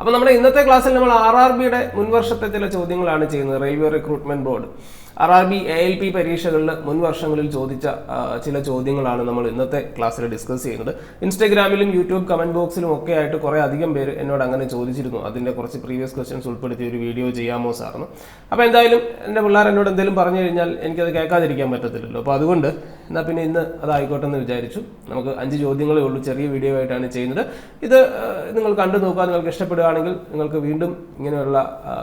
അപ്പോൾ നമ്മുടെ ഇന്നത്തെ ക്ലാസ്സിൽ നമ്മൾ RRBയുടെ മുൻവർഷത്തെ ചില ചോദ്യങ്ങളാണ് ചെയ്യുന്നത്. Railway recruitment board RRB ALP പരീക്ഷകളിൽ മുൻവർഷങ്ങളിൽ ചോദിച്ച ചില ചോദ്യങ്ങളാണ് നമ്മൾ ഇന്നത്തെ ക്ലാസ്സിൽ ഡിസ്കസ് ചെയ്യുന്നത്. ഇൻസ്റ്റാഗ്രാമിലും യൂട്യൂബ് കമന്റ് ബോക്സിലും ഒക്കെ ആയിട്ട് കുറേ അധികം പേര് എന്നോട് അങ്ങനെ ചോദിച്ചിരുന്നു. അതിൻ്റെ കുറച്ച് പ്രീവിയസ് ക്വസ്റ്റ്യൻസ് ഉൾപ്പെടുത്തി ഒരു വീഡിയോ ചെയ്യാമോ സാറിന്. അപ്പോൾ എന്തായാലും എൻ്റെ പിള്ളേർ എന്നോട് എന്തെങ്കിലും പറഞ്ഞു കഴിഞ്ഞാൽ എനിക്കത് കേൾക്കാതിരിക്കാൻ പറ്റത്തില്ലല്ലോ. അപ്പോൾ അതുകൊണ്ട് എന്നാൽ പിന്നെ ഇന്ന് അതായിക്കോട്ടെ എന്ന് വിചാരിച്ചു. നമുക്ക് 5 ചോദ്യങ്ങളേ ഉള്ളൂ, ചെറിയ വീഡിയോ ആയിട്ടാണ് ചെയ്യുന്നത്. ഇത് നിങ്ങൾ കണ്ടു നോക്കുക. നിങ്ങൾക്ക് ഇഷ്ടപ്പെടുകയാണെങ്കിൽ നിങ്ങൾക്ക് വീണ്ടും ഇങ്ങനെയുള്ള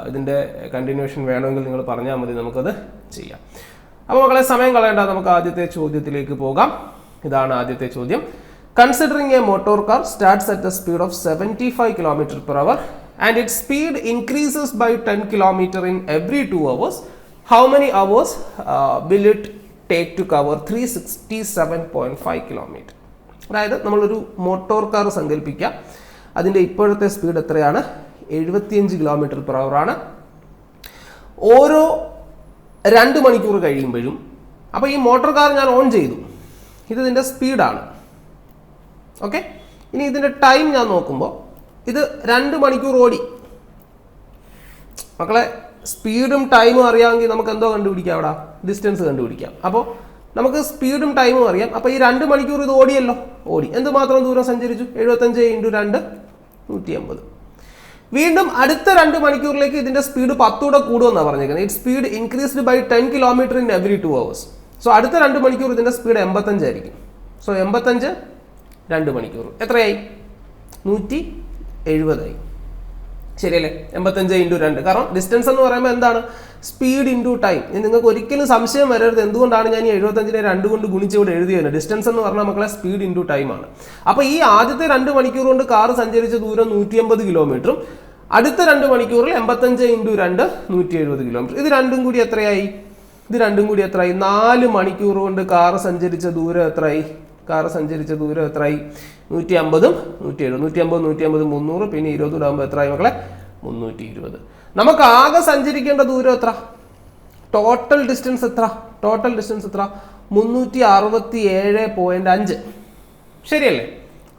ഇതിൻ്റെ കണ്ടിന്യൂഷൻ വേണമെങ്കിൽ നിങ്ങൾ പറഞ്ഞാൽ മതി, നമുക്കത് ചെയ്യാം. അപ്പോൾ മക്കളെ സമയം കളയേണ്ട, നമുക്ക് ആദ്യത്തെ ചോദ്യത്തിലേക്ക് പോകാം. ഇതാണ് ആദ്യത്തെ ചോദ്യം. Considering A motor car starts at A speed of 75 km/h and its speed increases by 10 km in every 2 hours, how many hours will it take to cover 367.5 km? അതായത് നമ്മളൊരു മോട്ടോർ കാർ സങ്കല്പിക്കാം. അതിൻ്റെ ഇപ്പോഴത്തെ സ്പീഡ് എത്രയാണ്? 75 km/h ആണ്. ഓരോ 2 മണിക്കൂർ കഴിയുമ്പോഴും, അപ്പോൾ ഈ മോട്ടോർ കാർ ഞാൻ ഓൺ ചെയ്തു, ഇത് ഇതിൻ്റെ സ്പീഡാണ്. ഓക്കെ, ഇനി ഇതിൻ്റെ ടൈം ഞാൻ നോക്കുമ്പോൾ ഇത് 2 മണിക്കൂർ ഓടി. മക്കളെ സ്പീഡും ടൈമും അറിയാമെങ്കിൽ നമുക്ക് എന്തോ കണ്ടുപിടിക്കാം, അവിടെ ഡിസ്റ്റൻസ് കണ്ടുപിടിക്കാം. അപ്പോൾ നമുക്ക് സ്പീഡും ടൈമും അറിയാം. അപ്പോൾ ഈ 2 മണിക്കൂർ ഇത് ഓടിയല്ലോ, ഓടി എന്തുമാത്രം ദൂരം സഞ്ചരിച്ചു? 75 × 2 150. വീണ്ടും അടുത്ത 2 മണിക്കൂറിലേക്ക് ഇതിന്റെ സ്പീഡ് 10 കൂടെ കൂടുമെന്നാണ് പറഞ്ഞേക്കുന്നത്. It speed increased by 10 km in every 2 hours. So അടുത്ത 2 മണിക്കൂർ ഇതിന്റെ സ്പീഡ് 85 ആയിരിക്കും. സോ 85 2 മണിക്കൂർ എത്രയായി? 170 ആയി. ശരിയല്ലേ? 85 × 2. കാരണം ഡിസ്റ്റൻസ് എന്ന് പറയുമ്പോൾ എന്താണ്? Speed into time. നിങ്ങൾക്ക് ഒരിക്കലും സംശയം വരരുത് എന്തുകൊണ്ടാണ് ഞാൻ ഈ 75നെ 2 കൊണ്ട് ഗുണിച്ച് ഇവിടെ എഴുതിയത്. ഡിസ്റ്റൻസ് എന്ന് പറഞ്ഞാൽ മക്കളെ സ്പീഡ് ഇൻറ്റു ടൈമാണ്. അപ്പോൾ ഈ ആദ്യത്തെ 2 മണിക്കൂർ കൊണ്ട് കാർ സഞ്ചരിച്ച ദൂരം 150 കിലോമീറ്ററും അടുത്ത 2 മണിക്കൂറിൽ 85 × 2 170 കിലോമീറ്റർ. ഇത് രണ്ടും കൂടി എത്രയായി? 4 മണിക്കൂർ കൊണ്ട് കാർ സഞ്ചരിച്ച ദൂരം എത്രയായി? 150 170 300 പിന്നെ 20 ഇടാകുമ്പോൾ എത്രയായി മക്കളെ? 320. നമുക്ക് ആകെ സഞ്ചരിക്കേണ്ട ദൂരം എത്ര? ടോട്ടൽ ഡിസ്റ്റൻസ് എത്ര? 367.5. ശരിയല്ലേ?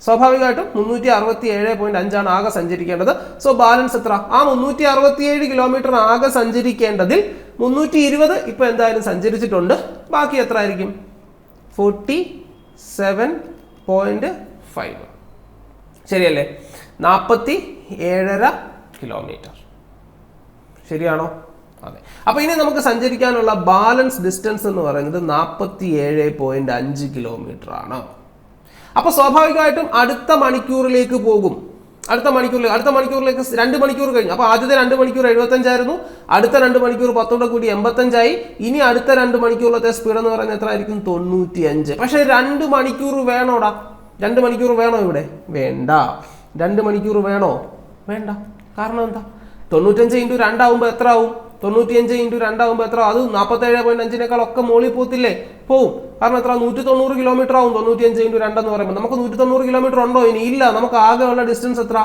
സ്വാഭാവികമായിട്ടും 367.5 ആണ് ആകെ സഞ്ചരിക്കേണ്ടത്. സോ ബാലൻസ് എത്ര? ആ 367 കിലോമീറ്റർ ആകെ സഞ്ചരിക്കേണ്ടതിൽ 320 ഇപ്പൊ എന്തായാലും സഞ്ചരിച്ചിട്ടുണ്ട്. ബാക്കി എത്ര ആയിരിക്കും? 47.5. ശരിയല്ലേ? 47.5 കിലോമീറ്റർ. ശരിയാണോ? അതെ. അപ്പൊ ഇനി നമുക്ക് സഞ്ചരിക്കാനുള്ള ബാലൻസ് ഡിസ്റ്റൻസ് എന്ന് പറയുന്നത് 47.5 കിലോമീറ്റർ ആണ്. അപ്പൊ സ്വാഭാവികമായിട്ടും അടുത്ത മണിക്കൂറിലേക്ക് പോകും. അടുത്ത മണിക്കൂറിലേക്ക് 2 മണിക്കൂർ കഴിഞ്ഞു. അപ്പൊ ആദ്യത്തെ 2 മണിക്കൂർ 75 ആയിരുന്നു. അടുത്ത 2 മണിക്കൂർ 10 കൂടി 85 ആയി. ഇനി അടുത്ത 2 മണിക്കൂറിലത്തെ സ്പീഡ് എന്ന് പറയുന്നത് എത്ര ആയിരിക്കും? 95. പക്ഷെ 2 മണിക്കൂർ വേണോടാ? 2 മണിക്കൂർ വേണോ ഇവിടെ? വേണ്ട. 2 മണിക്കൂർ വേണോ? വേണ്ട. കാരണം എന്താ? 95 × 2 ആവുമ്പോൾ എത്ര ആവും? 95 × 2 ആവുമ്പോൾ എത്ര? അത് 47.5 ഒക്കെ മോളിൽ പോത്തില്ലേ? പോവും. കാരണം എത്ര? 190 കിലോമീറ്റർ ആവും 95 × 2 എന്ന് പറയുമ്പോൾ. നമുക്ക് 190 കിലോമീറ്റർ ഉണ്ടോ? ഇനി ഇല്ല. നമുക്ക് ആകെ ഉള്ള ഡിസ്റ്റൻസ് എത്ര?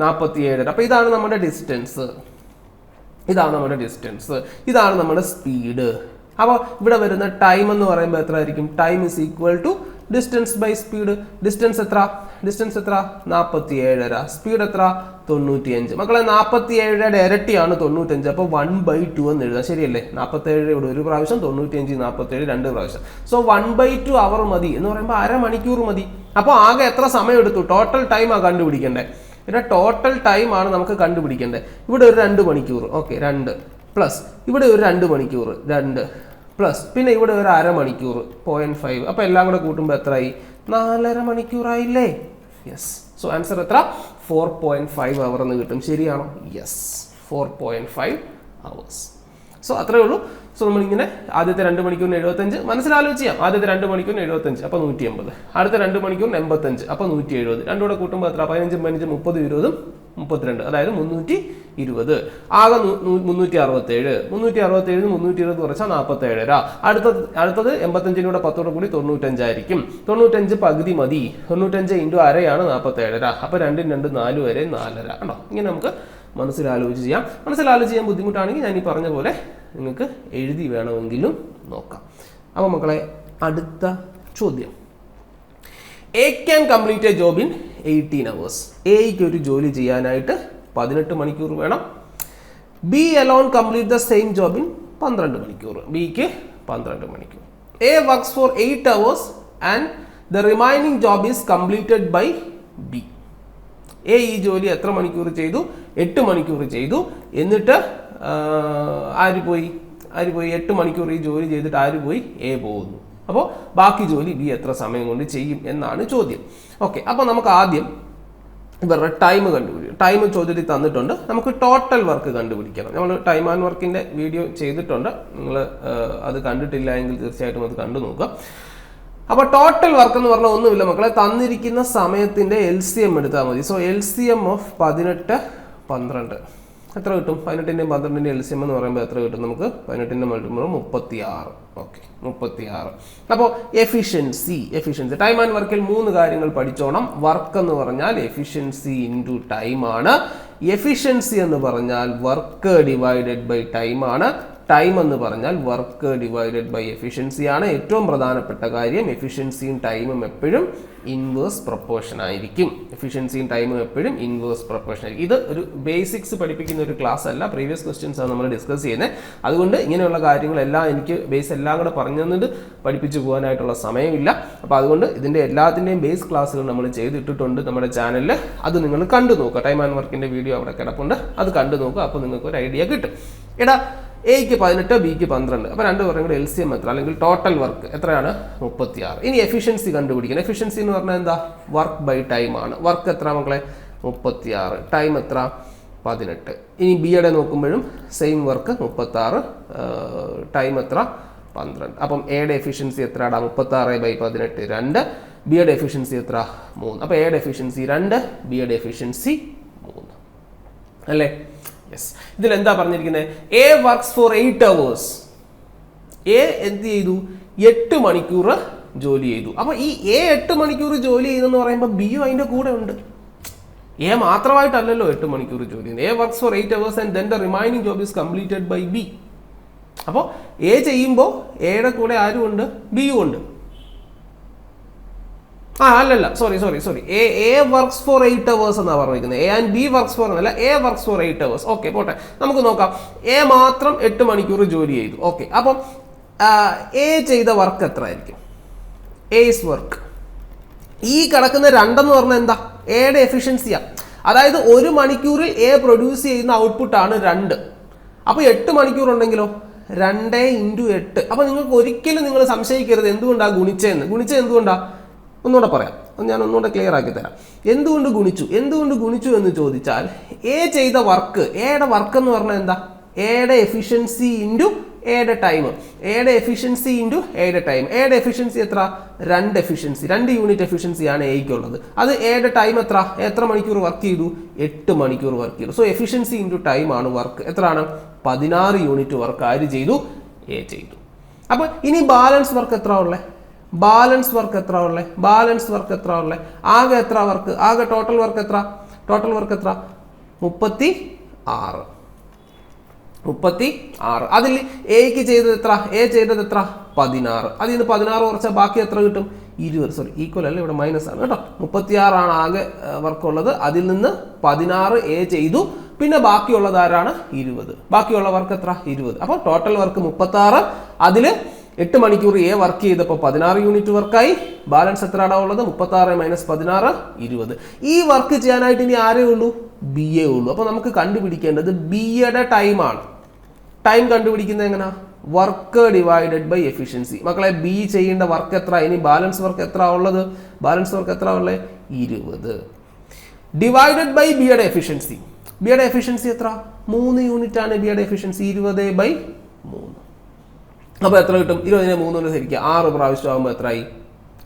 47. അപ്പൊ ഇതാണ് നമ്മുടെ ഡിസ്റ്റൻസ്, ഇതാണ് നമ്മുടെ സ്പീഡ്. അപ്പോൾ ഇവിടെ വരുന്ന ടൈം എന്ന് പറയുമ്പോൾ എത്ര ആയിരിക്കും? Time is equal to distance by speed. Distance എത്ര? 47.5. സ്പീഡ് എത്ര? 95. മക്കളെ 47യുടെ ഇരട്ടിയാണ് 95. അപ്പോൾ 1/2 എന്ന് എഴുതാം. ശരിയല്ലേ? 47 ഇവിടെ ഒരു പ്രാവശ്യം, 95 47 2 പ്രാവശ്യം. സോ 1/2 അവർ മതി എന്ന് പറയുമ്പോൾ അരമണിക്കൂർ മതി. അപ്പോൾ ആകെ എത്ര സമയം എടുത്തു? ടോട്ടൽ ടൈമാണ് കണ്ടുപിടിക്കേണ്ടത്. ഇവിടെ ടോട്ടൽ ടൈം ആണ് നമുക്ക് കണ്ടുപിടിക്കേണ്ടത്. ഇവിടെ ഒരു 2 മണിക്കൂർ, ഓക്കെ, 2 പ്ലസ് ഇവിടെ ഒരു 2 മണിക്കൂർ, 2 പ്ലസ് പിന്നെ ഇവിടെ ഒരു അരമണിക്കൂർ 0.5. അപ്പോൾ എല്ലാം കൂടെ കൂട്ടുമ്പോൾ എത്രയായി? 4.5 മണിക്കൂറായില്ലേ? യെസ്. സോ ആൻസർ എത്ര? 4.5 അവർ എന്ന് കിട്ടും. ശരിയാണോ? Yes, 4.5 hours. സോ അത്രേ ഉള്ളൂ. സോ നമ്മളിങ്ങനെ ആദ്യത്തെ 2 മണിക്കൂറിന് 75 മനസ്സിലാലോചിച്ച് ചെയ്യാം. ആദ്യത്തെ 2 മണിക്കൂറിന് 75 അപ്പോൾ 180. അടുത്ത 2 മണിക്കൂറിന് 85 അപ്പോൾ 170. രണ്ടും കൂടെ കൂട്ടുമ്പോൾ എത്ര? 15 15 30 20 32, അതായത് 320. ആകെ 367. 367 320 കുറച്ചാൽ 47. അടുത്തത് 85 10 കൂടി 95 ആയിരിക്കും. 95 പകുതി മതി. 95 × 1/2 47. അപ്പോൾ 2 2 4 വരെ 4.5. കണ്ടോ? ഇങ്ങനെ നമുക്ക് മനസ്സിലാലോചിച്ച് ചെയ്യാം. മനസ്സിലാലോചിച്ച് ചെയ്യാൻ ബുദ്ധിമുട്ടാണെങ്കിൽ ഞാൻ ഈ പറഞ്ഞ പോലെ നിങ്ങൾക്ക് എഴുതി വേണമെങ്കിലും നോക്കാം. അപ്പോൾ മക്കളെ അടുത്ത ചോദ്യം. A can complete a job in 18 hours. എയ്ക്ക് ഒരു ജോലി ചെയ്യാനായിട്ട് 18 മണിക്കൂർ വേണം. B alone complete the same job in 12 മണിക്കൂർ. ബിക്ക് 12 മണിക്കൂർ. A works for 8 hours and the remaining job is completed by B. A ഈ ജോലി എത്ര മണിക്കൂർ ചെയ്തു? 8 മണിക്കൂർ ചെയ്തു. എന്നിട്ട് ആര് പോയി? 8 മണിക്കൂർ ഈ ജോലി ചെയ്തിട്ട് ആര് പോയി? എ പോകുന്നു. അപ്പോൾ ബാക്കി ജോലി ബി എത്ര സമയം കൊണ്ട് ചെയ്യും എന്നാണ് ചോദ്യം. ഓക്കെ, അപ്പോൾ നമുക്ക് ആദ്യം ഇവരുടെ ടൈം കണ്ടുപിടിക്കും. ടൈം ചോദ്യത്തിൽ തന്നിട്ടുണ്ട്. നമുക്ക് ടോട്ടൽ വർക്ക് കണ്ടുപിടിക്കണം. നമ്മൾ ടൈം ആൻഡ് വർക്കിൻ്റെ വീഡിയോ ചെയ്തിട്ടുണ്ട്. നിങ്ങൾ അത് കണ്ടിട്ടില്ല എങ്കിൽ തീർച്ചയായിട്ടും അത് കണ്ടു നോക്കുക. അപ്പോൾ ടോട്ടൽ വർക്ക് എന്ന് പറഞ്ഞാൽ ഒന്നുമില്ല മക്കളെ, തന്നിരിക്കുന്ന സമയത്തിൻ്റെ LCM എടുത്താൽ മതി. സോ LCM ഓഫ് 18, 12 എത്ര കിട്ടും? 18ൻ്റെയും 12ൻ്റെയും LCM എന്ന് പറയുമ്പോൾ എത്ര കിട്ടും നമുക്ക്? 18ൻ്റെ മൾട്ടിപ്പിൾ 36. ഓക്കെ, 36. അപ്പോൾ എഫിഷ്യൻസി ടൈം ആൻഡ് വർക്കിൽ 3 കാര്യങ്ങൾ പഠിച്ചോണം. വർക്ക് എന്ന് പറഞ്ഞാൽ എഫിഷ്യൻസി ഇൻറ്റു ടൈം ആണ്. എഫിഷ്യൻസി എന്ന് പറഞ്ഞാൽ വർക്ക് ഡിവൈഡഡ് ബൈ ടൈം ആണ്. ടൈം എന്ന് പറഞ്ഞാൽ വർക്ക് ഡിവൈഡഡ് ബൈ എഫിഷ്യൻസി ആണ്. ഏറ്റവും പ്രധാനപ്പെട്ട കാര്യം, എഫിഷ്യൻസിയും ടൈമും എപ്പോഴും ഇൻവേഴ്സ് പ്രൊപ്പോർഷൻ ആയിരിക്കും. എഫിഷ്യൻസിയും ടൈമും എപ്പോഴും ഇൻവേഴ്സ് പ്രൊപ്പോർഷൻ ആയിരിക്കും. ഇത് ഒരു ബേസിക്സ് പഠിപ്പിക്കുന്ന ഒരു ക്ലാസ് അല്ല, പ്രീവിയസ് ക്വസ്റ്റ്യൻസ് ആണ് നമ്മൾ ഡിസ്കസ് ചെയ്യുന്നത്. അതുകൊണ്ട് ഇങ്ങനെയുള്ള കാര്യങ്ങളെല്ലാം എനിക്ക് ബേസ് എല്ലാം കൂടെ പറഞ്ഞു തന്നിട്ട് പഠിപ്പിച്ചു പോകാനായിട്ടുള്ള സമയമില്ല. അപ്പോൾ അതുകൊണ്ട് ഇതിൻ്റെ എല്ലാത്തിൻ്റെയും ബേസ് ക്ലാസ്സുകൾ നമ്മൾ ചെയ്തിട്ടിട്ടുണ്ട് നമ്മുടെ ചാനലിൽ. അത് നിങ്ങൾ കണ്ടു നോക്കുക. ടൈം ആൻഡ് വർക്കിൻ്റെ വീഡിയോ അവിടെ കിടപ്പുണ്ട്, അത് കണ്ടു നോക്കുക. അപ്പോൾ നിങ്ങൾക്ക് ഒരു ഐഡിയ കിട്ടും. എടാ എക്ക് 18, ബിക്ക് 12. അപ്പോൾ 2 പേരും കൂടെ LCM എത്ര, അല്ലെങ്കിൽ ടോട്ടൽ വർക്ക് എത്രയാണ്? 36. ഇനി എഫിഷ്യൻസി കണ്ടുപിടിക്കണം. എഫിഷ്യൻസി എന്ന് പറഞ്ഞാൽ എന്താ? വർക്ക് ബൈ ടൈം ആണ്. വർക്ക് എത്ര മക്കളെ? 36. ടൈം എത്ര? 18. ഇനി ബിയുടെ നോക്കുമ്പോഴും സെയിം വർക്ക് 36, ടൈം എത്ര? 12. അപ്പം എയുടെ എഫിഷ്യൻസി എത്രയാണ്? 36/18 2. ബിയുടെ എഫിഷ്യൻസി എത്ര? 3. അപ്പോൾ എയുടെ എഫിഷ്യൻസി 2, ബിയുടെ എഫിഷ്യൻസി 3 അല്ലേ? യെസ്. ഇതിൽ എന്താ പറഞ്ഞിരിക്കുന്നത്? A works for 8 hours. A എന്ത് ചെയ്തു? 8 മണിക്കൂർ ജോലി ചെയ്തു. അപ്പോൾ ഈ എ 8 മണിക്കൂർ ജോലി ചെയ്തെന്ന് പറയുമ്പോൾ ബിയും അതിൻ്റെ കൂടെ ഉണ്ട്. എ മാത്രമായിട്ടല്ലല്ലോ 8 മണിക്കൂർ ജോലി ചെയ്യുന്നത്. A works for 8 hours and then the remaining job is completed by B. അപ്പോൾ എ ചെയ്യുമ്പോൾ എയുടെ കൂടെ ആരും ഉണ്ട്? ബിയും ഉണ്ട്. അല്ലല്ല, sorry. A works for 8 hours എന്നാണ് പറഞ്ഞിരിക്കുന്നത്. A and B works for എന്നല്ല, A works for 8 hours. Okay, പോട്ടെ. നമുക്ക് നോക്കാം. എ മാത്രം 8 മണിക്കൂർ ജോലി ചെയ്തു. ഓക്കെ, അപ്പം എ ചെയ്ത വർക്ക് എത്ര ആയിരിക്കും? S work. ഈ കിടക്കുന്ന 2 എന്ന് പറഞ്ഞാൽ എന്താ? എയുടെ എഫിഷ്യൻസിയാണ്. അതായത് 1 മണിക്കൂറിൽ എ പ്രൊഡ്യൂസ് ചെയ്യുന്ന ഔട്ട്പുട്ടാണ് 2. അപ്പോൾ 8 മണിക്കൂർ ഉണ്ടെങ്കിലോ 2 × 8. അപ്പോൾ നിങ്ങൾക്ക് ഒരിക്കലും നിങ്ങൾ സംശയിക്കരുത് എന്തുകൊണ്ടാണ് ഗുണിച്ചത് എന്തുകൊണ്ടാണ്? ഒന്നുകൂടെ പറയാം, ഞാൻ ഒന്നുകൂടെ ക്ലിയർ ആക്കി തരാം. എന്തുകൊണ്ട് ഗുണിച്ചു എന്ന് ചോദിച്ചാൽ, എ ചെയ്ത വർക്ക്, എയുടെ വർക്ക് എന്ന് പറഞ്ഞാൽ എന്താ? എയുടെ എഫിഷ്യൻസി ഇൻറ്റു എയുടെ ടൈം. എയുടെ എഫിഷ്യൻസി ഇൻറ്റു എയുടെ ടൈം. എയുടെ എഫിഷ്യൻസി എത്ര? 2 എഫിഷ്യൻസി, 2 യൂണിറ്റ് എഫിഷ്യൻസിയാണ് എയ്ക്കുള്ളത്. അത് എയുടെ ടൈം എത്ര മണിക്കൂർ വർക്ക് ചെയ്തു? 8 മണിക്കൂർ വർക്ക് ചെയ്തു. സോ എഫിഷ്യൻസി ഇൻറ്റു ടൈം ആണ് വർക്ക്. എത്രയാണ്? 16 യൂണിറ്റ് വർക്ക് ആര് ചെയ്തു? എ ചെയ്തു. അപ്പോൾ ഇനി ബാലൻസ് വർക്ക് എത്ര ഉള്ളത്? ബാലൻസ് വർക്ക് എത്ര ഉള്ളത്? ആകെ എത്ര വർക്ക്? ആകെ ടോട്ടൽ വർക്ക് എത്ര? 36. അതിൽ എക്ക് ചെയ്തത് എത്ര? എ ചെയ്തത് എത്ര? 16. അതിൽ നിന്ന് 16 കുറച്ചാൽ ബാക്കി എത്ര കിട്ടും? 20. സോറി, ഈക്വൽ അല്ല, ഇവിടെ മൈനസ് ആണ് കേട്ടോ. 36 ആണ് ആകെ വർക്ക് ഉള്ളത്. അതിൽ നിന്ന് 16 എ ചെയ്തു. പിന്നെ ബാക്കിയുള്ളത് ആരാണ്? 20. ബാക്കിയുള്ള വർക്ക് എത്ര? 20. അപ്പോൾ ടോട്ടൽ വർക്ക് 36. അതിൽ 8 മണിക്കൂർ എ വർക്ക് ചെയ്തപ്പോൾ 16 യൂണിറ്റ് വർക്കായി. ബാലൻസ് എത്രയാണ് ഉള്ളത്? 36 - 16 20. ഈ വർക്ക് ചെയ്യാനായിട്ട് ഇനി ആരേ ഉള്ളൂ? ബി എ ഉള്ളൂ. അപ്പോൾ നമുക്ക് കണ്ടുപിടിക്കേണ്ടത് ബിയുടെ ടൈമാണ്. ടൈം കണ്ടുപിടിക്കുന്നത് എങ്ങനെയാ? Work divided by efficiency. മക്കളെ, ബി ചെയ്യേണ്ട വർക്ക് എത്ര? ഇനി ബാലൻസ് വർക്ക് എത്ര ഉള്ളത്? 20 ഡിവൈഡഡ് ബൈ ബിയുടെ എഫിഷ്യൻസി. ബിയുടെ എഫിഷ്യൻസി എത്ര? 3 യൂണിറ്റ് ആണ് ബിയുടെ എഫിഷ്യൻസി. 20/3. അപ്പോൾ എത്ര കിട്ടും? 20നെ 3 കൊണ്ട് ഹരിക്കുക. 6 പ്രാവശ്യം ആകുമ്പോൾ എത്രയായി?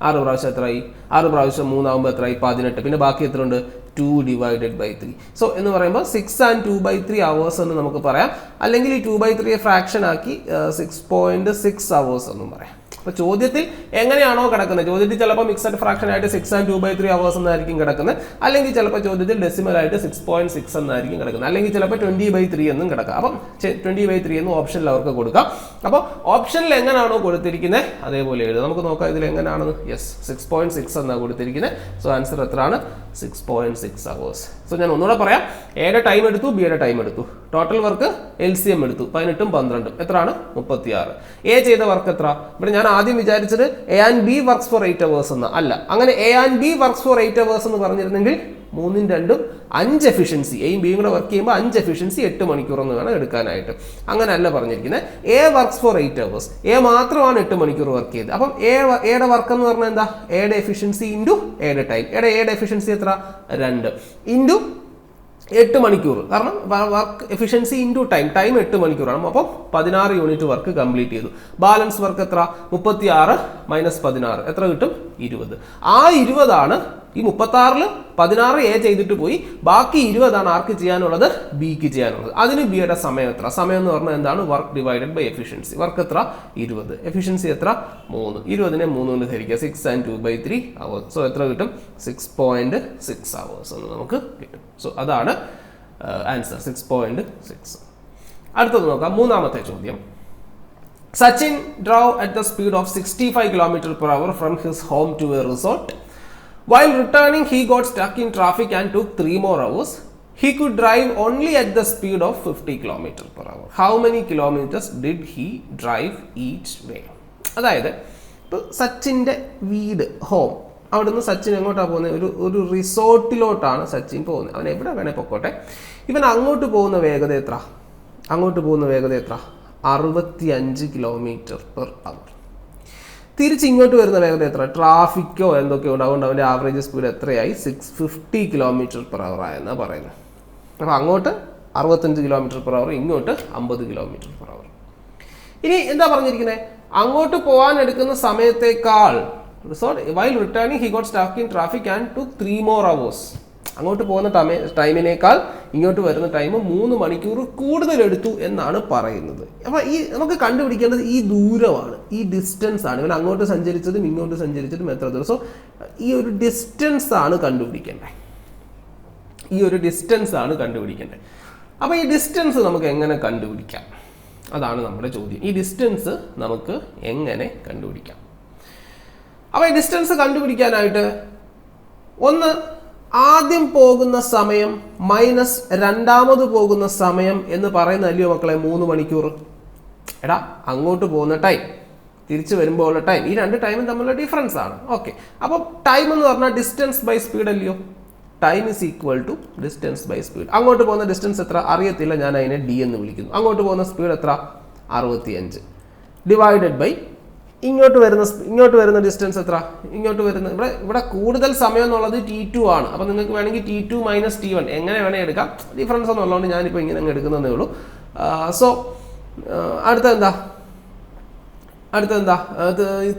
6 പ്രാവശ്യം എത്രയായി? 6 പ്രാവശ്യം 3 ആകുമ്പോൾ എത്രയായി? 18. പിന്നെ ബാക്കി എത്ര ഉണ്ട്? 2/3. സോ എന്ന് പറയുമ്പോൾ 6 and 2/3 hours എന്ന് നമുക്ക് പറയാം. അല്ലെങ്കിൽ ഈ 2/3 ഫ്രാക്ഷൻ ആക്കി 6.6 hours എന്നും പറയാം. അപ്പോൾ ചോദ്യത്തിൽ എങ്ങനെയാണോ കിടക്കുന്നത്, ചോദ്യത്തിൽ ചിലപ്പോൾ മിക്സഡ് ഫ്രാക്ഷൻ ആയിട്ട് 6 and 2/3 hours എന്നായിരിക്കും കിടക്കുന്നത്. അല്ലെങ്കിൽ ചിലപ്പോൾ ചോദ്യത്തിൽ ഡെസിമൽ ആയിട്ട് 6.6 എന്നായിരിക്കും കിടക്കുന്നത്. അല്ലെങ്കിൽ ചിലപ്പോൾ 20/3 എന്നും കിടക്കാം. അപ്പം 20/3 എന്ന് ഓപ്ഷനിൽ അവർക്ക് കൊടുക്കാം. അപ്പോൾ ഓപ്ഷനിൽ എങ്ങനെയാണോ കൊടുത്തിരിക്കുന്നത് അതേപോലെ എഴുതുക. നമുക്ക് നോക്കാം ഇതിൽ എങ്ങനെയാണെന്ന്. യെസ്, 6.6 എന്നാണ് കൊടുത്തിരിക്കുന്നത്. സോ ആൻസർ എത്രയാണ്? 6.6 hours. സോ ഞാൻ ഒന്നുകൂടെ പറയാം, എയുടെ ടൈം എടുത്തു, ബിയുടെ ടൈം എടുത്തു, ടോട്ടൽ വർക്ക് LCM എടുത്തു, 18ഉം 12ഉം എത്രയാണ് 36. എ ചെയ്ത വർക്ക് എത്ര? ഇവിടെ ഞാൻ ആദ്യം വിചാരിച്ചത് A and B works for 8 hours എന്ന് അല്ല. അങ്ങനെ A and B works for 8 hours എന്ന് പറഞ്ഞിരുന്നെങ്കിൽ 3ഉം 2ഉം 5 എഫിഷ്യൻസി, എയും ബിയും കൂടെ വർക്ക് ചെയ്യുമ്പോൾ 5 എഫിഷ്യൻസി 8 മണിക്കൂർ എന്ന് വേണം എടുക്കാനായിട്ട്. അങ്ങനെയല്ല പറഞ്ഞിരിക്കുന്നത്. A works for 8 hours, A മാത്രമാണ് 8 മണിക്കൂർ വർക്ക് ചെയ്തത്. അപ്പം എയുടെ വർക്ക് എന്ന് പറഞ്ഞാൽ എന്താ? എയുടെ എഫിഷ്യൻസി ഇൻറ്റു എയുടെ ടൈം. എയുടെ എഫിഷ്യൻസി എത്ര? 2 ഇൻറ്റു 8 മണിക്കൂർ. കാരണം വർക്ക് എഫിഷ്യൻസി ഇൻറ്റു ടൈം 8 മണിക്കൂറാണ്. അപ്പം 16 യൂണിറ്റ് വർക്ക് കംപ്ലീറ്റ് ചെയ്തു. ബാലൻസ് വർക്ക് എത്ര? 36 മൈനസ് 16 എത്ര കിട്ടും? 20. ആ 20 ആണ് ഈ 36-ൽ 16 എ ചെയ്തിട്ട് പോയി, ബാക്കി 20 ആണ് ആർക്ക് ചെയ്യാനുള്ളത്? ബിക്ക് ചെയ്യാനുള്ളത്. അതിന് ബിയുടെ സമയം എത്ര? സമയം എന്ന് പറഞ്ഞാൽ എന്താണ്? Work divided by efficiency. Work എത്ര? 20. എഫിഷ്യൻസി എത്ര? 3. 20നെ 3 കൊണ്ട് ഹരിക്കുക, 6 and 2/3 hours. സോ എത്ര കിട്ടും? 6.6 hours എന്ന് നമുക്ക് കിട്ടും. സോ അതാണ് ആൻസർ, 6.6. അടുത്തത് നോക്കാം, മൂന്നാമത്തെ ചോദ്യം. Sachin drove at the speed of 65 km/h from his home to a resort. While returning, he got stuck in traffic and took 3 more hours. He could drive only at the speed of 50 km/h. How many kilometers did he drive each way? അതായത് ഇപ്പോൾ സച്ചിൻ്റെ വീട്, home, അവിടെ നിന്ന് സച്ചിൻ എങ്ങോട്ടാണ് പോകുന്നത്? ഒരു റിസോർട്ടിലോട്ടാണ് സച്ചിൻ പോകുന്നത്. അവൻ എവിടെ വേണേൽ പൊക്കോട്ടെ. ഇവൻ അങ്ങോട്ട് പോകുന്ന വേഗത എത്ര? 65 km/h. തിരിച്ച് ഇങ്ങോട്ട് വരുന്ന വേഗത എത്ര? ട്രാഫിക്കോ എന്തൊക്കെയോ ഉണ്ട്, അതുകൊണ്ട് അവൻ്റെ ആവറേജ് സ്പീഡ് എത്രയായി? 650 km/h ആയെന്നാണ് പറയുന്നത്. അപ്പോൾ അങ്ങോട്ട് 65 km/h, ഇങ്ങോട്ട് 50 km/h. ഇനി എന്താ പറഞ്ഞിരിക്കുന്നത്? അങ്ങോട്ട് പോകാൻ എടുക്കുന്ന സമയത്തേക്കാൾ, while returning he got stuck in traffic and took 3 more hours. അങ്ങോട്ട് പോകുന്ന ടൈമിനേക്കാൾ ഇങ്ങോട്ട് വരുന്ന ടൈം 3 മണിക്കൂർ കൂടുതൽ എടുത്തു എന്നാണ് പറയുന്നത്. അപ്പോൾ നമുക്ക് കണ്ടുപിടിക്കേണ്ടത് ഈ ദൂരമാണ്, ഈ ഡിസ്റ്റൻസ് ആണ്. ഇവൻ അങ്ങോട്ട് സഞ്ചരിച്ചതും ഇങ്ങോട്ട് സഞ്ചരിച്ചതും എത്ര ദിവസം? ഈ ഒരു ഡിസ്റ്റൻസ് ആണ് കണ്ടുപിടിക്കേണ്ടത്. അപ്പോൾ ഈ ഡിസ്റ്റൻസ് നമുക്ക് എങ്ങനെ കണ്ടുപിടിക്കാം? അതാണ് നമ്മുടെ ചോദ്യം. ഈ ഡിസ്റ്റൻസ് നമുക്ക് എങ്ങനെ കണ്ടുപിടിക്കാം? അപ്പോൾ ഈ ഡിസ്റ്റൻസ് കണ്ടുപിടിക്കാനായിട്ട് ഒന്ന്, ആദ്യം പോകുന്ന സമയം മൈനസ് രണ്ടാമത് പോകുന്ന സമയം എന്ന് പറയുന്നതല്ലയോ മക്കളെ 3 മണിക്കൂർ. എടാ, അങ്ങോട്ട് പോകുന്ന ടൈം, തിരിച്ചു വരുമ്പോൾ ഉള്ള ടൈം, ഈ 2 ടൈമും തമ്മിലുള്ള ഡിഫറൻസ് ആണ്. ഓക്കെ, അപ്പോൾ ടൈം എന്ന് പറഞ്ഞാൽ ഡിസ്റ്റൻസ് ബൈ സ്പീഡ് അല്ലയോ? Time is equal to distance by speed. അങ്ങോട്ട് പോകുന്ന ഡിസ്റ്റൻസ് എത്ര? അറിയത്തില്ല, ഞാൻ അതിനെ ഡി എന്ന് വിളിക്കുന്നു. അങ്ങോട്ട് പോകുന്ന സ്പീഡ് എത്ര? 65 ഡിവൈഡഡ് ബൈ ഇങ്ങോട്ട് വരുന്ന ഡിസ്റ്റൻസ് എത്ര? ഇവിടെ കൂടുതൽ സമയം എന്നുള്ളത് T2 ആണ്. അപ്പോൾ നിങ്ങൾക്ക് വേണമെങ്കിൽ T2 മൈനസ് T1 എങ്ങനെ വേണമെങ്കിൽ എടുക്കാം. ഡിഫറൻസ് എന്നുള്ളതുകൊണ്ട് ഞാനിപ്പോൾ ഇങ്ങനെ അങ്ങ് എടുക്കുന്നതേ ഉള്ളൂ. സോ അടുത്തെന്താ?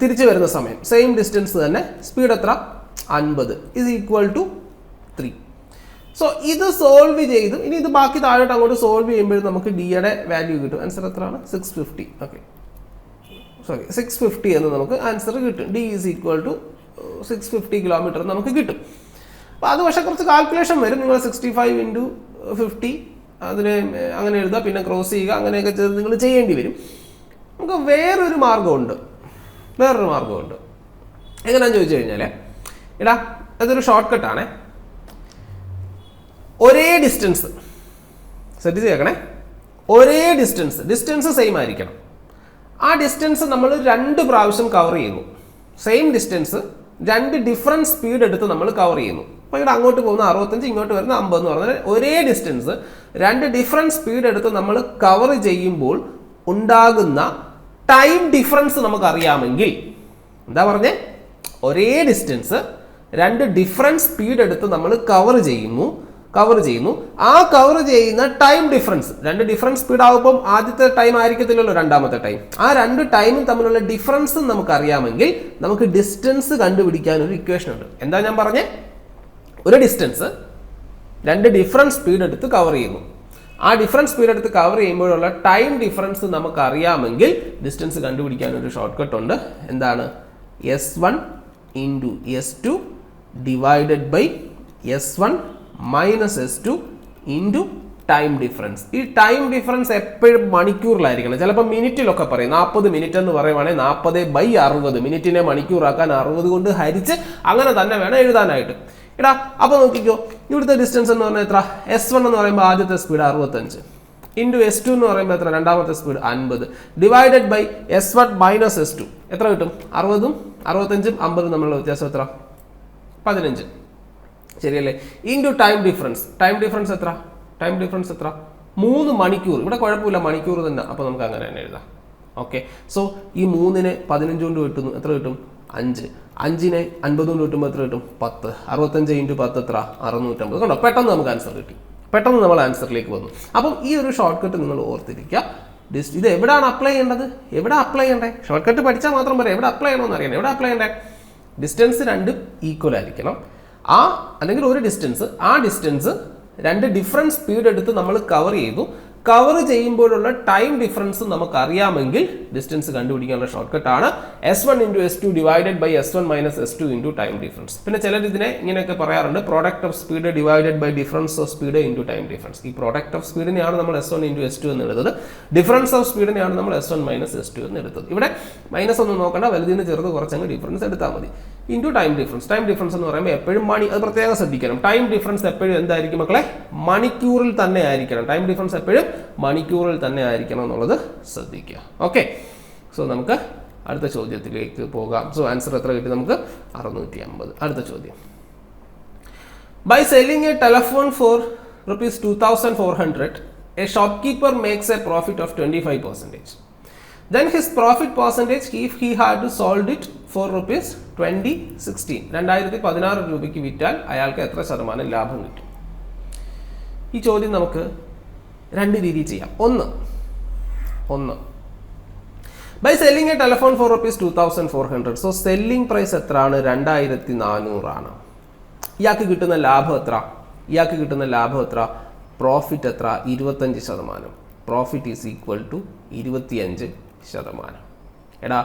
തിരിച്ചു വരുന്ന സമയം സെയിം ഡിസ്റ്റൻസ് തന്നെ, സ്പീഡ് എത്ര? 50 ഇസ് ഈക്വൽ ടു 3. സോ ഇത് സോൾവ് ചെയ്ത് ഇനി ഇത് ബാക്കി താഴോട്ട് അങ്ങോട്ട് സോൾവ് ചെയ്യുമ്പോഴും നമുക്ക് ഡിയുടെ വാല്യൂ കിട്ടും. ആൻസർ എത്രയാണ്? 650. ഓക്കെ, 650 എന്ന് നമുക്ക് ആൻസർ കിട്ടും. D is equal to 650 kilometre നമുക്ക് കിട്ടും. അപ്പോൾ അത് പക്ഷേ കുറച്ച് കാൽക്കുലേഷൻ വരും. നിങ്ങൾ 65 × 50 അതിനെ അങ്ങനെ എഴുതുക, പിന്നെ ക്രോസ് ചെയ്യുക, അങ്ങനെയൊക്കെ ചെയ്ത് നിങ്ങൾ ചെയ്യേണ്ടി വരും. നമുക്ക് വേറൊരു മാർഗമുണ്ട്. എങ്ങനെയാണെന്ന് ചോദിച്ചു കഴിഞ്ഞാൽ, അതൊരു ഷോർട്ട് കട്ടാണേ. ഒരേ ഡിസ്റ്റൻസ് ശ്രദ്ധിച്ച് കേൾക്കണേ. ഒരേ ഡിസ്റ്റൻസ് സെയിം ആയിരിക്കണം. ആ ഡിസ്റ്റൻസ് നമ്മൾ 2 പ്രാവശ്യം കവർ ചെയ്യുന്നു. സെയിം ഡിസ്റ്റൻസ് 2 ഡിഫറൻറ്റ് സ്പീഡ് എടുത്ത് നമ്മൾ കവർ ചെയ്യുന്നു. അപ്പോൾ ഇവിടെ അങ്ങോട്ട് പോകുന്ന 65, ഇങ്ങോട്ട് വരുന്ന 50 എന്ന് പറഞ്ഞാൽ ഒരേ ഡിസ്റ്റൻസ് 2 ഡിഫറൻറ്റ് സ്പീഡ് എടുത്ത് നമ്മൾ കവർ ചെയ്യുമ്പോൾ ഉണ്ടാകുന്ന ടൈം ഡിഫറൻസ് നമുക്കറിയാമെങ്കിൽ, എന്താ പറഞ്ഞേ? ഒരേ ഡിസ്റ്റൻസ് 2 ഡിഫറൻറ്റ് സ്പീഡ് എടുത്ത് നമ്മൾ കവർ ചെയ്യുന്നു. ആ കവർ ചെയ്യുന്ന ടൈം ഡിഫറൻസ്, 2 ഡിഫറൻറ്റ് സ്പീഡ് ആകുമ്പോൾ ആദ്യത്തെ ടൈം ആയിരിക്കത്തില്ലല്ലോ രണ്ടാമത്തെ ടൈം. ആ 2 ടൈമും തമ്മിലുള്ള ഡിഫറൻസ് നമുക്കറിയാമെങ്കിൽ നമുക്ക് ഡിസ്റ്റൻസ് കണ്ടുപിടിക്കാൻ ഒരു ഇക്വേഷൻ ഉണ്ട്. എന്താ ഞാൻ പറഞ്ഞേ? ഒരു ഡിസ്റ്റൻസ് 2 ഡിഫറൻറ്റ് സ്പീഡ് എടുത്ത് കവർ ചെയ്യുന്നു. ആ ഡിഫറൻറ്റ് സ്പീഡ് എടുത്ത് കവർ ചെയ്യുമ്പോഴുള്ള ടൈം ഡിഫറൻസ് നമുക്കറിയാമെങ്കിൽ ഡിസ്റ്റൻസ് കണ്ടുപിടിക്കാൻ ഒരു ഷോർട്ട് കട്ട് ഉണ്ട്. എന്താണ്? S1 × S2 divided by S1 minus S2 into time difference. ഈ ടൈം ഡിഫറൻസ് എപ്പോഴും മണിക്കൂറിലായിരിക്കണം. ചിലപ്പോൾ മിനിറ്റിലൊക്കെ പറയും. 40 മിനിറ്റ് എന്ന് പറയുവാണെങ്കിൽ 40/60, മിനിറ്റിനെ മണിക്കൂറാക്കാൻ 60 കൊണ്ട് ഹരിച്ച് അങ്ങനെ തന്നെ വേണം എഴുതാനായിട്ട്. എടാ അപ്പോൾ നോക്കിക്കോ, ഇവിടുത്തെ ഡിസ്റ്റൻസ് എന്ന് പറഞ്ഞാൽ എത്ര? S1 എന്ന് പറയുമ്പോൾ ആദ്യത്തെ സ്പീഡ് 65 ഇൻറ്റു S2 എന്ന് പറയുമ്പോൾ എത്ര? രണ്ടാമത്തെ speed 50 divided by S1 minus S2 എത്ര കിട്ടും? 60ഉം 65ഉം 50ഉം തമ്മിലുള്ള വ്യത്യാസം എത്ര? 15. ശരിയല്ലേ? Into time difference. Time difference എത്ര? 3 മണിക്കൂർ. ഇവിടെ കുഴപ്പമില്ല, മണിക്കൂർ തന്നെ. അപ്പോൾ നമുക്ക് അങ്ങനെ തന്നെ എഴുതാം. ഓക്കെ, സോ ഈ 3നെ 15 കൊണ്ട് കിട്ടുന്നു, എത്ര കിട്ടും? 5. 5നെ 50 കൊണ്ട് കിട്ടുമ്പോൾ എത്ര കിട്ടും? 10. 65 ഇൻറ്റു 10 എത്ര? 650. കണ്ടോ, പെട്ടെന്ന് നമുക്ക് ആൻസർ കിട്ടി. പെട്ടെന്ന് നമ്മൾ ആൻസറിലേക്ക് വന്നു. അപ്പം ഈ ഒരു ഷോർട്ട് കട്ട് നിങ്ങൾ ഓർത്തിരിക്കുക. ഇത് എവിടെയാണ് അപ്ലൈ ചെയ്യേണ്ടത്? എവിടെ അപ്ലൈ ചെയ്യണ്ടേ? ഷോർട്ട് കട്ട് പഠിച്ചാൽ മാത്രം പറയാം, എവിടെ അപ്ലൈ ചെയ്യണമെന്ന് അറിയണം. എവിടെ അപ്ലൈ ചെയ്യണ്ടേ? ഡിസ്റ്റൻസ് രണ്ടും ഈക്വൽ ആയിരിക്കണം. അല്ലെങ്കിൽ ഒരു ഡിസ്റ്റൻസ്, ആ ഡിസ്റ്റൻസ് 2 ഡിഫറെൻറ്റ് സ്പീഡ് എടുത്ത് നമ്മൾ കവർ ചെയ്തു. കവർ ചെയ്യുമ്പോഴുള്ള ടൈം ഡിഫറൻസ് നമുക്ക് അറിയാമെങ്കിൽ ഡിസ്റ്റൻസ് കണ്ടുപിടിക്കാനുള്ള ഷോർട്ട് കട്ടാണ് S1 into S2 divided by S1 minus S2 into time difference. പിന്നെ ചിലർ ഇതിനെ ഇങ്ങനെയൊക്കെ പറയാറുണ്ട്, product of speed divided by difference of speed into time difference. ഈ പ്രോഡക്റ്റ് ഓഫ് സ്പീഡിനെയാണ് നമ്മൾ S1 ഇൻറ്റു S2 എന്ന് എടുത്തത്. ഡിഫറൻസ് ഓഫ് സ്പീഡിനെയാണ് നമ്മൾ S1 മൈനസ് S2 എന്ന് എടുത്തത്. ഇവിടെ മൈനസ് ഒന്നും നോക്കണ്ട, വലുതിന് ചെറുത് കുറച്ചങ്ങ് ഡിഫറൻസ് എടുത്താൽ മതി. Into time difference. Time difference എന്ന് പറയുമ്പോൾ എപ്പോഴും അത് പ്രത്യേകം ശ്രദ്ധിക്കണം. ടൈം ഡിഫറൻസ് എപ്പോഴും എന്തായിരിക്കും മക്കളെ? മണിക്കൂറിൽ തന്നെ ആയിരിക്കണം. ടൈം ഡിഫറൻസ് എപ്പോഴും മണിക്കൂറിൽ തന്നെ ആയിരിക്കണം എന്നുള്ളത് ശ്രദ്ധിക്കുക. ഓക്കെ, സോ നമുക്ക് അടുത്ത ചോദ്യത്തിലേക്ക് പോകാം. സോ ആൻസർ എത്ര കിട്ടി നമുക്ക്? 650. അടുത്ത ചോദ്യം. By selling a telephone for ₹2400 a shopkeeper makes a profit of 25%. Then his profit percentage if he had sold it for ₹2016. 2016 രൂപയ്ക്ക് വിറ്റാൽ അയാൾക്ക് എത്ര ശതമാനം ലാഭം കിട്ടും? ഈ ചോദ്യം നമുക്ക് 2 രീതിയിൽ ചെയ്യാം. ഒന്ന് by selling a telephone for ₹2400. So selling price എത്രയാണ്? 2400 ആണ്. ഇയാൾക്ക് കിട്ടുന്ന ലാഭം എത്ര? പ്രോഫിറ്റ് എത്ര? 25%. Profit is equal to 25%. എടാ,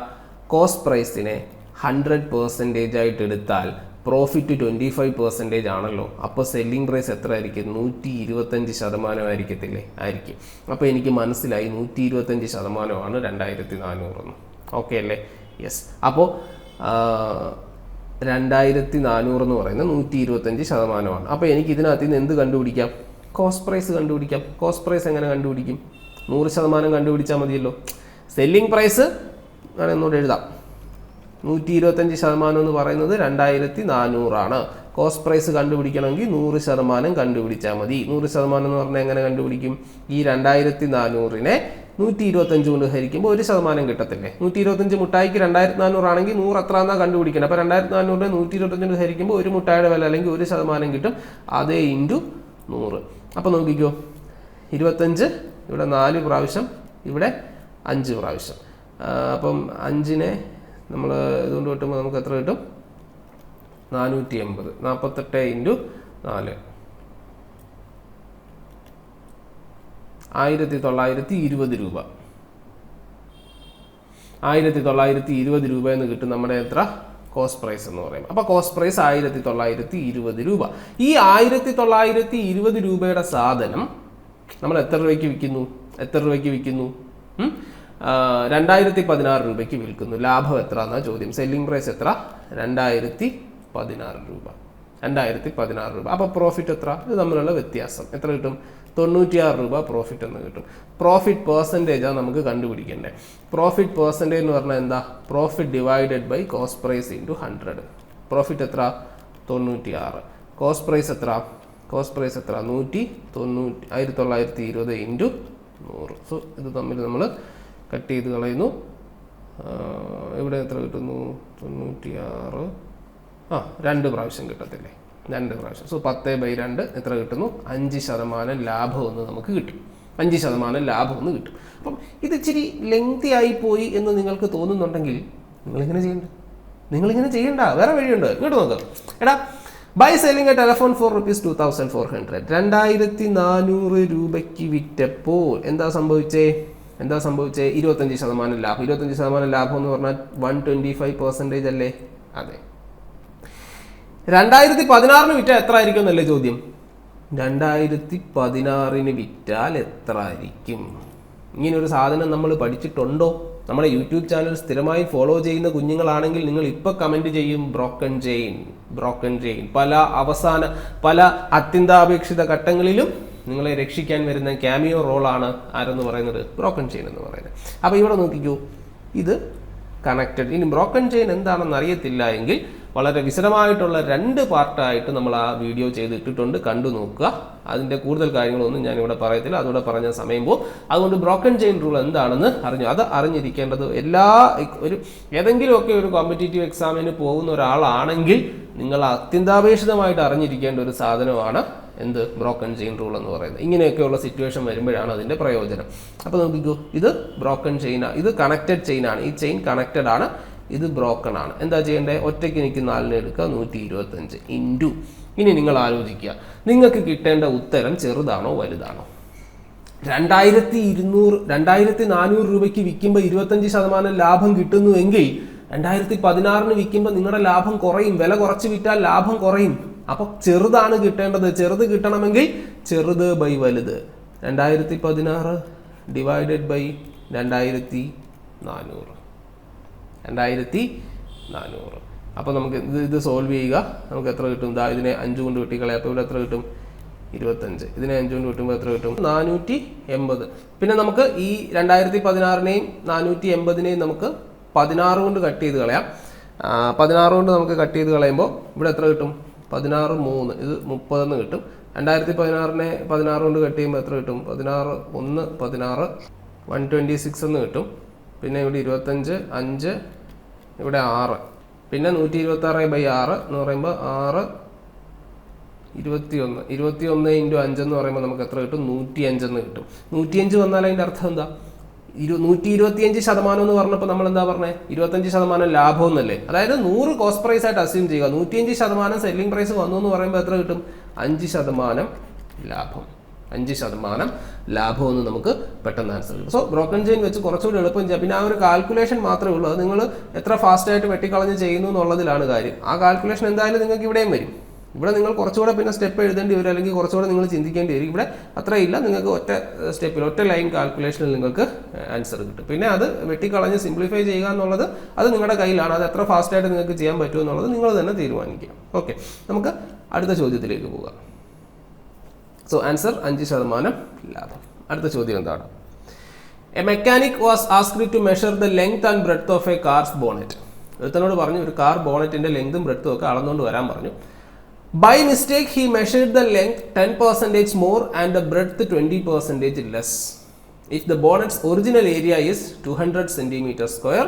കോസ്റ്റ് പ്രൈസിനെ 100% ആയിട്ട് എടുത്താൽ പ്രോഫിറ്റ് 25% ആണല്ലോ. അപ്പോൾ സെല്ലിംഗ് പ്രൈസ് എത്ര ആയിരിക്കും? 125% ആയിരിക്കത്തില്ലേ? ആയിരിക്കും. അപ്പോൾ എനിക്ക് മനസ്സിലായി 125% 2400. ഓക്കെ അല്ലേ? യെസ്. അപ്പോൾ 2400 എന്ന് പറയുന്നത് 125%. അപ്പോൾ എനിക്ക് ഇതിനകത്ത് നിന്ന് എന്ത് കണ്ടുപിടിക്കാം? കോസ്റ്റ് പ്രൈസ് കണ്ടുപിടിക്കാം. കോസ്റ്റ് പ്രൈസ് എങ്ങനെ കണ്ടുപിടിക്കും? 100% കണ്ടുപിടിച്ചാൽ മതിയല്ലോ. സെല്ലിംഗ് പ്രൈസ് ഒന്നുകൂടെ എഴുതാം. 125% എന്ന് പറയുന്നത് 2400 ആണ്. കോസ്റ്റ് പ്രൈസ് കണ്ടുപിടിക്കണമെങ്കിൽ 100% കണ്ടുപിടിച്ചാൽ മതി. 100% എന്ന് പറഞ്ഞാൽ എങ്ങനെ കണ്ടുപിടിക്കും? ഈ 2400നെ 125 കൊണ്ട് ഹരിക്കുമ്പോൾ 1% കിട്ടത്തില്ലേ? 125 മുട്ടായിക്ക് 2400 ആണെങ്കിൽ 100 എത്ര എന്നാണ് കണ്ടുപിടിക്കണം. അപ്പോൾ 2400നെ 125 കൊണ്ട് ഹരിക്കുമ്പോൾ ഒരു മുട്ടായുടെ വില അല്ലെങ്കിൽ 1% കിട്ടും. അതേ ഇൻറ്റു 100. അപ്പോൾ നോക്കിക്കോ, 25 ഇവിടെ 4 പ്രാവശ്യം, ഇവിടെ 5 പ്രാവശ്യം. അപ്പം 5നെ നമ്മൾ ഇതുകൊണ്ട് കിട്ടുമ്പോൾ നമുക്ക് എത്ര കിട്ടും? 480. 48 ഇൻറ്റു 4 1920 രൂപ. 1920 രൂപ എന്ന് കിട്ടും നമ്മുടെ എത്ര? കോസ്റ്റ് പ്രൈസ് എന്ന് പറയും. അപ്പോൾ കോസ്റ്റ് പ്രൈസ് 1920 രൂപ. ഈ 1920 രൂപയുടെ സാധനം നമ്മൾ എത്ര രൂപയ്ക്ക് വിൽക്കുന്നു? 2016 രൂപയ്ക്ക് വിൽക്കുന്നു. ലാഭം എത്ര എന്നാ ചോദ്യം. സെല്ലിംഗ് പ്രൈസ് എത്ര? 2016 രൂപ. 2016 രൂപ. അപ്പോൾ പ്രോഫിറ്റ് എത്ര? ഇത് തമ്മിലുള്ള വ്യത്യാസം എത്ര കിട്ടും? 96 രൂപ പ്രോഫിറ്റ് എന്ന് കിട്ടും. പ്രോഫിറ്റ് പെർസെൻറ്റേജാണ് നമുക്ക് കണ്ടുപിടിക്കേണ്ടത്. പ്രോഫിറ്റ് പെർസെൻറ്റേജ് എന്ന് പറഞ്ഞാൽ എന്താ? Profit divided by cost price into 100. Profit എത്ര? 96. കോസ്റ്റ് പ്രൈസ് എത്ര? 1920 ഇൻറ്റു 100. സോ ഇത് തമ്മിൽ നമ്മൾ കട്ട് ചെയ്ത് കളയുന്നു. ഇവിടെ എത്ര കിട്ടുന്നു? 96. 2 പ്രാവശ്യം കിട്ടത്തില്ലേ? 2 പ്രാവശ്യം. സോ 10/2 എത്ര കിട്ടുന്നു? 5% ലാഭം എന്ന് നമുക്ക് കിട്ടും. 5% ലാഭം എന്ന് കിട്ടും. അപ്പം ഇത് ഇച്ചിരി ലെങ്തി ആയി പോയി എന്ന് നിങ്ങൾക്ക് തോന്നുന്നുണ്ടെങ്കിൽ നിങ്ങളിങ്ങനെ ചെയ്യണ്ട, വേറെ വഴിയുണ്ട്. ഇങ്ങോട്ട് നോക്കാം. എടാ, by selling a telephone for ₹2400. 2400 രൂപയ്ക്ക് വിറ്റപ്പോൾ എന്താ സംഭവിച്ചേ? 25% ലാഭം. 25% ലാഭം എന്ന് പറഞ്ഞാൽ 125% അല്ലേ? അതെ. 2016 വിറ്റാൽ എത്ര ആയിരിക്കും എന്നല്ലേ ചോദ്യം. 2016 വിറ്റാൽ എത്ര ആയിരിക്കും? ഇങ്ങനൊരു സാധനം നമ്മൾ പഠിച്ചിട്ടുണ്ടോ? നമ്മുടെ യൂട്യൂബ് ചാനൽ സ്ഥിരമായി ഫോളോ ചെയ്യുന്ന കുഞ്ഞുങ്ങളാണെങ്കിൽ നിങ്ങൾ ഇപ്പോൾ കമൻറ്റ് ചെയ്യും ബ്രോക്കൺ ചെയിൻ. പല അത്യന്താപേക്ഷിത ഘട്ടങ്ങളിലും നിങ്ങളെ രക്ഷിക്കാൻ വരുന്ന ക്യാമിയോ റോളാണ് ആരെന്ന് പറയുന്നത്, ബ്രോക്കൺ ചെയിൻ എന്ന് പറയുന്നത്. അപ്പോൾ ഇവിടെ നോക്കിക്കൂ, ഇത് കണക്റ്റഡ്. ഇനി ബ്രോക്കൺ ചെയിൻ എന്താണെന്ന് അറിയത്തില്ല എങ്കിൽ വളരെ വിശദമായിട്ടുള്ള 2 പാർട്ടായിട്ട് നമ്മൾ ആ വീഡിയോ ചെയ്തിട്ടിട്ടുണ്ട്, കണ്ടു നോക്കുക. അതിൻ്റെ കൂടുതൽ കാര്യങ്ങളൊന്നും ഞാനിവിടെ പറയത്തില്ല, അതുകൂടെ പറഞ്ഞ സമയം പോകും. അതുകൊണ്ട് ബ്രോക്കൺ ചെയിൻ റൂൾ എന്താണെന്ന് അത് അറിഞ്ഞിരിക്കേണ്ടത് ഏതെങ്കിലുമൊക്കെ ഒരു കോമ്പറ്റേറ്റീവ് എക്സാമിന് പോകുന്ന ഒരാളാണെങ്കിൽ നിങ്ങൾ അത്യന്താപേക്ഷിതമായിട്ട് അറിഞ്ഞിരിക്കേണ്ട ഒരു സാധനമാണ് ബ്രോക്കൺ ചെയിൻ റൂൾ എന്ന് പറയുന്നത്. ഇങ്ങനെയൊക്കെയുള്ള സിറ്റുവേഷൻ വരുമ്പോഴാണ് അതിൻ്റെ പ്രയോജനം. അപ്പോൾ നോക്കിക്കോ, ഇത് ബ്രോക്കൺ ചെയിനാണ്, ഇത് കണക്റ്റഡ് ചെയിനാണ്. ഈ ചെയിൻ കണക്റ്റഡ് ആണ്, ഇത് ബ്രോക്കൺ ആണ്. എന്താ ചെയ്യേണ്ടത്? ഒറ്റയ്ക്ക് എനിക്ക് 4 എടുക്കുക, 125 ഇൻറ്റു. ഇനി നിങ്ങൾ ആലോചിക്കുക, നിങ്ങൾക്ക് കിട്ടേണ്ട ഉത്തരം ചെറുതാണോ വലുതാണോ? 2400 രൂപയ്ക്ക് വിൽക്കുമ്പോൾ 25% ലാഭം കിട്ടുന്നുവെങ്കിൽ 2016 വിൽക്കുമ്പോൾ നിങ്ങളുടെ ലാഭം കുറയും. വില കുറച്ച് വിറ്റാൽ ലാഭം കുറയും. അപ്പോൾ ചെറുതാണ് കിട്ടേണ്ടത്. ചെറുത് കിട്ടണമെങ്കിൽ ചെറുത് ബൈ വലുത്. 2016 ഡിവൈഡഡ് ബൈ 2400. അപ്പോൾ നമുക്ക് ഇത് സോൾവ് ചെയ്യുക. നമുക്ക് എത്ര കിട്ടും? ഇതിനെ 5 കൊണ്ട് വെട്ടിക്കളയാം. അപ്പോൾ ഇവിടെ എത്ര കിട്ടും? 25. ഇതിനെ 5 കൊണ്ട് വെട്ടുമ്പോൾ എത്ര കിട്ടും? 480. പിന്നെ നമുക്ക് ഈ 2016നെയും 480നെയും നമുക്ക് 16 കൊണ്ട് കട്ട് ചെയ്ത് കളയാം. 16 കൊണ്ട് നമുക്ക് കട്ട് ചെയ്ത് കളയുമ്പോൾ ഇവിടെ എത്ര കിട്ടും? 16 3, ഇത് 30 എന്ന് കിട്ടും. 2016നെ 16 കൊണ്ട് കട്ട് ചെയ്യുമ്പോൾ എത്ര കിട്ടും? 16 1 16 126 എന്ന് കിട്ടും. പിന്നെ ഇവിടെ 25 5, ഇവിടെ 6, പിന്നെ 126/6 എന്ന് പറയുമ്പോൾ 6 21 21 ഇൻറ്റു 5 എന്ന് പറയുമ്പോൾ നമുക്ക് എത്ര കിട്ടും? 105 എന്ന് കിട്ടും. 105 വന്നാൽ അതിൻ്റെ അർത്ഥം എന്താ? 125% എന്ന് പറഞ്ഞപ്പോൾ നമ്മൾ എന്താ പറഞ്ഞത്? 25% ലാഭം എന്നല്ലേ? അതായത് 100 കോസ്റ്റ് പ്രൈസ് ആയിട്ട് അസ്യൂം ചെയ്യുക. 105% സെല്ലിംഗ് പ്രൈസ് വന്നു എന്ന് പറയുമ്പോൾ എത്ര കിട്ടും? 5% ലാഭം. 5% ലാഭമെന്ന് നമുക്ക് പെട്ടെന്ന് ആൻസർ കിട്ടും. സോ ബ്രോക്കൺ ചെയിൻ വെച്ച് കുറച്ചുകൂടി എളുപ്പം ചെയ്യാം. പിന്നെ ആ ഒരു കാൽക്കുലേഷൻ മാത്രമേ ഉള്ളൂ. അത് നിങ്ങൾ എത്ര ഫാസ്റ്റായിട്ട് വെട്ടിക്കളഞ്ഞ് ചെയ്യുന്നു എന്നുള്ളതിലാണ് കാര്യം. ആ കാൽക്കുലേഷൻ എന്തായാലും നിങ്ങൾക്ക് ഇവിടെയും വരും. ഇവിടെ നിങ്ങൾ കുറച്ചുകൂടെ പിന്നെ സ്റ്റെപ്പ് എഴുതേണ്ടി വരും, അല്ലെങ്കിൽ കുറച്ചുകൂടെ നിങ്ങൾ ചിന്തിക്കേണ്ടി വരും. ഇവിടെ അത്രയില്ല, നിങ്ങൾക്ക് ഒറ്റ സ്റ്റെപ്പിൽ ഒറ്റ ലൈൻ കാൽക്കുലേഷനിൽ നിങ്ങൾക്ക് ആൻസർ കിട്ടും. പിന്നെ അത് വെട്ടിക്കളഞ്ഞ് സിംപ്ലിഫൈ ചെയ്യുക എന്നുള്ളത് അത് നിങ്ങളുടെ കയ്യിലാണ്. അത് എത്ര ഫാസ്റ്റായിട്ട് നിങ്ങൾക്ക് ചെയ്യാൻ പറ്റുമോ എന്നുള്ളത് നിങ്ങൾ തന്നെ തീരുമാനിക്കുക. ഓക്കെ, നമുക്ക് അടുത്ത ചോദ്യത്തിലേക്ക് പോകാം. സോ ആൻസർ 5% ലാഭം. അടുത്ത ചോദ്യം എന്താണ്? A mechanic was asked to measure the length and breadth of a car's bonnet. ഒരുത്തനോട് പറഞ്ഞു ഒരു കാർ ബോണറ്റിന്റെ ലെങ്തും ബ്രെഡ്ത്തും ഒക്കെ അളന്നുകൊണ്ട് വരാൻ പറഞ്ഞു. By mistake, he measured the length 10% more and the breadth 20% less. If the bonnet's original area is 200 centimeters square,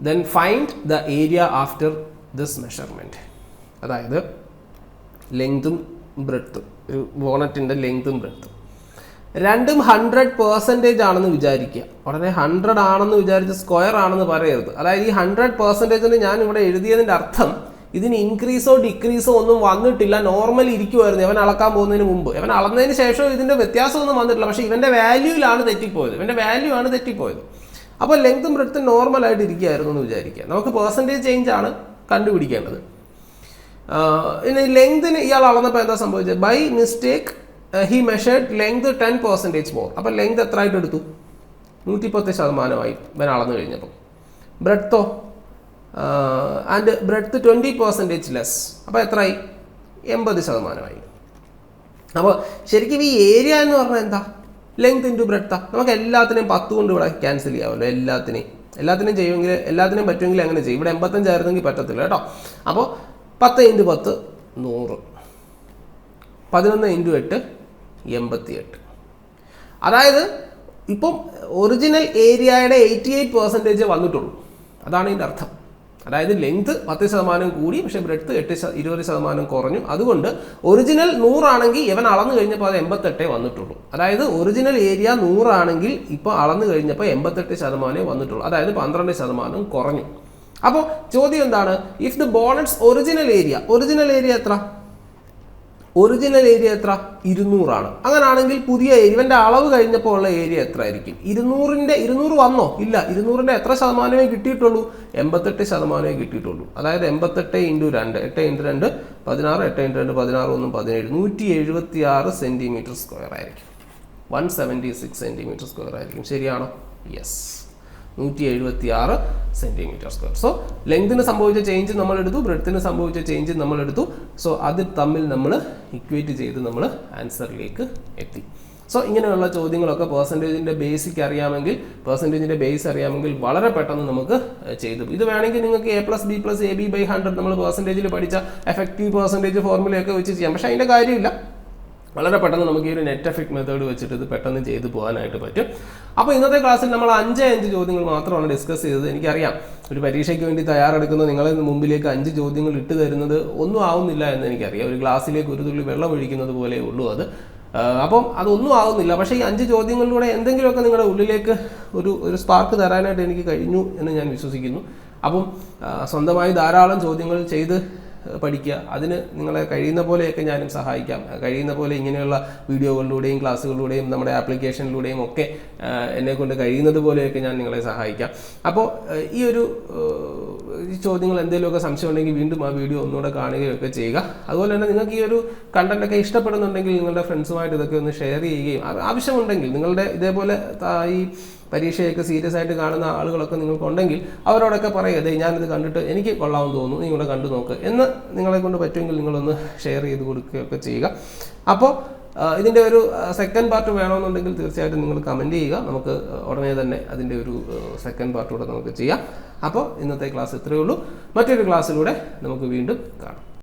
then find the area after this measurement. അതായത് ലെങ്തും ബ്രെഡ്ത്തും, ഒരു ബോണറ്റിൻ്റെ ലെങ്തും ബ്രെഡ്ത്തും രണ്ടും 100% ആണെന്ന് വിചാരിക്കുക. ഉടനെ 100 ആണെന്ന് വിചാരിച്ച് സ്ക്വയർ ആണെന്ന് പറയരുത്. അതായത് ഈ 100% ഞാൻ ഇവിടെ എഴുതിയതിൻ്റെ അർത്ഥം ഇതിന് ഇൻക്രീസോ ഡിക്രീസോ ഒന്നും വന്നിട്ടില്ല, നോർമൽ ഇരിക്കുമായിരുന്നു ഇവൻ അളക്കാൻ പോകുന്നതിന് മുമ്പ്. ഇവൻ അളന്നതിന് ശേഷം ഇതിൻ്റെ വ്യത്യാസമൊന്നും വന്നിട്ടില്ല, പക്ഷേ ഇവൻ്റെ വാല്യൂയിലാണ് തെറ്റിപ്പോയത്. അപ്പോൾ ലെങ്തും ബ്രെഡ്ത്തും നോർമലായിട്ട് ഇരിക്കുകയായിരുന്നു എന്ന് വിചാരിക്കുക. നമുക്ക് പെർസെൻറ്റേജ് ചേഞ്ച് ആണ് കണ്ടുപിടിക്കേണ്ടത്. ഇനി ലെങ്തിന് ഇയാൾ അളന്നപ്പോൾ എന്താ സംഭവിച്ചത്? By mistake he measured length 10% more. അപ്പോൾ ലെങ്ത് എത്ര ആയിട്ട് എടുത്തു? 110% ഇവൻ അളന്നു കഴിഞ്ഞപ്പോൾ. ബ്രെഡ്ത്തോ ആൻഡ് ബ്രെഡ്ത്ത് 20% ലെസ്. അപ്പോൾ എത്രയായി? 80%. അപ്പോൾ ശരിക്കും ഈ ഏരിയ എന്ന് പറഞ്ഞാൽ എന്താ? ലെങ്ത് ഇൻറ്റു ബ്രെഡ്ത്താ. നമുക്ക് എല്ലാത്തിനെയും 10 കൊണ്ട് ഇവിടെ ക്യാൻസൽ ചെയ്യാമല്ലോ. എല്ലാത്തിനെയും ചെയ്യുമെങ്കിൽ, എല്ലാത്തിനെയും പറ്റുമെങ്കിൽ അങ്ങനെ ചെയ്യും. ഇവിടെ 85 ആയിരുന്നെങ്കിൽ പറ്റത്തില്ല കേട്ടോ. അപ്പോൾ 10 × 10 100, 11 × 8 88. അതായത് ഇപ്പം ഒറിജിനൽ ഏരിയയുടെ 88% വന്നിട്ടുള്ളൂ. അതാണ് ഇതിൻ്റെ അർത്ഥം. അതായത് ലെങ്ത് 10% കൂടി, പക്ഷേ ബ്രെഡ്ത്ത് 20% കുറഞ്ഞു. അതുകൊണ്ട് ഒറിജിനൽ 100 ആണെങ്കിൽ ഇവൻ അളന്നു കഴിഞ്ഞപ്പോൾ അത് 88 വന്നിട്ടുള്ളൂ. അതായത് ഒറിജിനൽ ഏരിയ 100 ആണെങ്കിൽ ഇപ്പോൾ അളന്നു കഴിഞ്ഞപ്പോൾ 88% വന്നിട്ടുള്ളൂ. അതായത് 12% കുറഞ്ഞു. അപ്പോൾ ചോദ്യം എന്താണ്? ഇഫ് ദ ബോണറ്റ്സ് ഒറിജിനൽ ഏരിയ എത്ര? ഒറിജിനൽ ഏരിയ എത്ര? 200 ആണ്. അങ്ങനാണെങ്കിൽ പുതിയ ഇവൻ്റെ അളവ് കഴിഞ്ഞപ്പോൾ ഉള്ള ഏരിയ എത്ര ആയിരിക്കും? 200 വന്നോ? ഇല്ല. 200ൻ്റെ എത്ര ശതമാനമേ കിട്ടിയിട്ടുള്ളൂ? 88% കിട്ടിയിട്ടുള്ളൂ. അതായത് 88 × 2, 8 × 2 16, 8 × 2 16 1 17, 176 cm² ആയിരിക്കും. 176 cm² ആയിരിക്കും. ശരിയാണോ? യെസ്. 176 centimetre square. സോ ലെങ്തിന് സംഭവിച്ച ചേഞ്ച് നമ്മൾ എടുത്തു, ബ്രെഡ്ത്തിന് സംഭവിച്ച ചേഞ്ച് നമ്മൾ എടുത്തു. സോ അത് തമ്മിൽ നമ്മൾ ഇക്വേറ്റ് ചെയ്ത് നമ്മൾ ആൻസറിലേക്ക് എത്തി. സോ ഇങ്ങനെയുള്ള ചോദ്യങ്ങളൊക്കെ പെർസെൻറ്റേജിൻ്റെ ബേസിക് അറിയാമെങ്കിൽ, പെർസെൻറ്റേജിൻ്റെ ബേസ് അറിയാമെങ്കിൽ വളരെ പെട്ടെന്ന് നമുക്ക് ചെയ്തു. ഇത് വേണമെങ്കിൽ നിങ്ങൾക്ക് A+B+AB/100 നമ്മൾ പെർസെൻറ്റേജിൽ പഠിച്ച എഫക്റ്റീവ് പെർസെൻറ്റേജ് ഫോർമുലയൊക്കെ വെച്ച് ചെയ്യാം. പക്ഷേ അതിൻ്റെ കാര്യമില്ല. വളരെ പെട്ടെന്ന് നമുക്ക് ഈ ഒരു നെറ്റ് എഫക്ട് മെത്തേഡ് വെച്ചിട്ട് ഇത് പെട്ടെന്ന് ചെയ്തു പോകാനായിട്ട് പറ്റും. അപ്പോൾ ഇന്നത്തെ ക്ലാസ്സിൽ നമ്മൾ 5 ചോദ്യങ്ങൾ മാത്രമാണ് ഡിസ്കസ് ചെയ്തത്. എനിക്കറിയാം ഒരു പരീക്ഷയ്ക്ക് വേണ്ടി തയ്യാറെടുക്കുന്ന നിങ്ങളെ മുമ്പിലേക്ക് 5 ചോദ്യങ്ങൾ ഇട്ട് തരുന്നത് ഒന്നും ആവുന്നില്ല എന്ന് എനിക്കറിയാം. ഒരു ഗ്ലാസ്സിലേക്ക് ഒരു തുള്ളി വെള്ളം ഒഴിക്കുന്നത് പോലെ ഉള്ളൂ അത്. അപ്പം അതൊന്നും ആവുന്നില്ല. പക്ഷേ ഈ 5 ചോദ്യങ്ങളിലൂടെ എന്തെങ്കിലുമൊക്കെ നിങ്ങളുടെ ഉള്ളിലേക്ക് ഒരു സ്പാർക്ക് തരാനായിട്ട് എനിക്ക് കഴിഞ്ഞു എന്ന് ഞാൻ വിശ്വസിക്കുന്നു. അപ്പം സ്വന്തമായി ധാരാളം ചോദ്യങ്ങൾ ചെയ്ത് പഠിക്കുക. അതിന് നിങ്ങളെ കഴിയുന്ന പോലെയൊക്കെ ഞാനും സഹായിക്കാം. കഴിയുന്ന പോലെ ഇങ്ങനെയുള്ള വീഡിയോകളിലൂടെയും ക്ലാസ്സുകളിലൂടെയും നമ്മുടെ ആപ്ലിക്കേഷനിലൂടെയും ഒക്കെ എന്നെക്കൊണ്ട് കഴിയുന്നത് പോലെയൊക്കെ ഞാൻ നിങ്ങളെ സഹായിക്കാം. അപ്പോൾ ഈ ചോദ്യങ്ങൾ എന്തെങ്കിലുമൊക്കെ സംശയം ഉണ്ടെങ്കിൽ വീണ്ടും ആ വീഡിയോ ഒന്നുകൂടെ കാണുകയൊക്കെ ചെയ്യുക. അതുപോലെ തന്നെ നിങ്ങൾക്ക് ഈ ഒരു കണ്ടന്റൊക്കെ ഇഷ്ടപ്പെടുന്നുണ്ടെങ്കിൽ നിങ്ങളുടെ ഫ്രണ്ട്സുമായിട്ട് ഇതൊക്കെ ഒന്ന് ഷെയർ ചെയ്യുകയും, ആവശ്യമുണ്ടെങ്കിൽ നിങ്ങളുടെ ഇതേപോലെ ഈ പരീക്ഷയൊക്കെ സീരിയസ് ആയിട്ട് കാണുന്ന ആളുകളൊക്കെ നിങ്ങൾക്കുണ്ടെങ്കിൽ അവരോടൊക്കെ പറയുക, ഞാനിത് കണ്ടിട്ട് എനിക്ക് കൊള്ളാമെന്ന് തോന്നുന്നു, നിങ്ങളെ കണ്ടു നോക്ക് എന്ന് നിങ്ങളെ കൊണ്ട് പറ്റുമെങ്കിൽ നിങ്ങളൊന്ന് ഷെയർ ചെയ്ത് കൊടുക്കുകയൊക്കെ ചെയ്യുക. അപ്പോൾ ഇതിൻ്റെ ഒരു സെക്കൻഡ് പാർട്ട് വേണമെന്നുണ്ടെങ്കിൽ തീർച്ചയായിട്ടും നിങ്ങൾ കമൻറ്റ് ചെയ്യുക. നമുക്ക് ഉടനെ തന്നെ അതിൻ്റെ ഒരു സെക്കൻഡ് പാർട്ട് കൂടെ നമുക്ക് ചെയ്യാം. അപ്പോൾ ഇന്നത്തെ ക്ലാസ് ഇത്രയേ ഉള്ളൂ. മറ്റൊരു ക്ലാസ്സിലൂടെ നമുക്ക് വീണ്ടും കാണാം.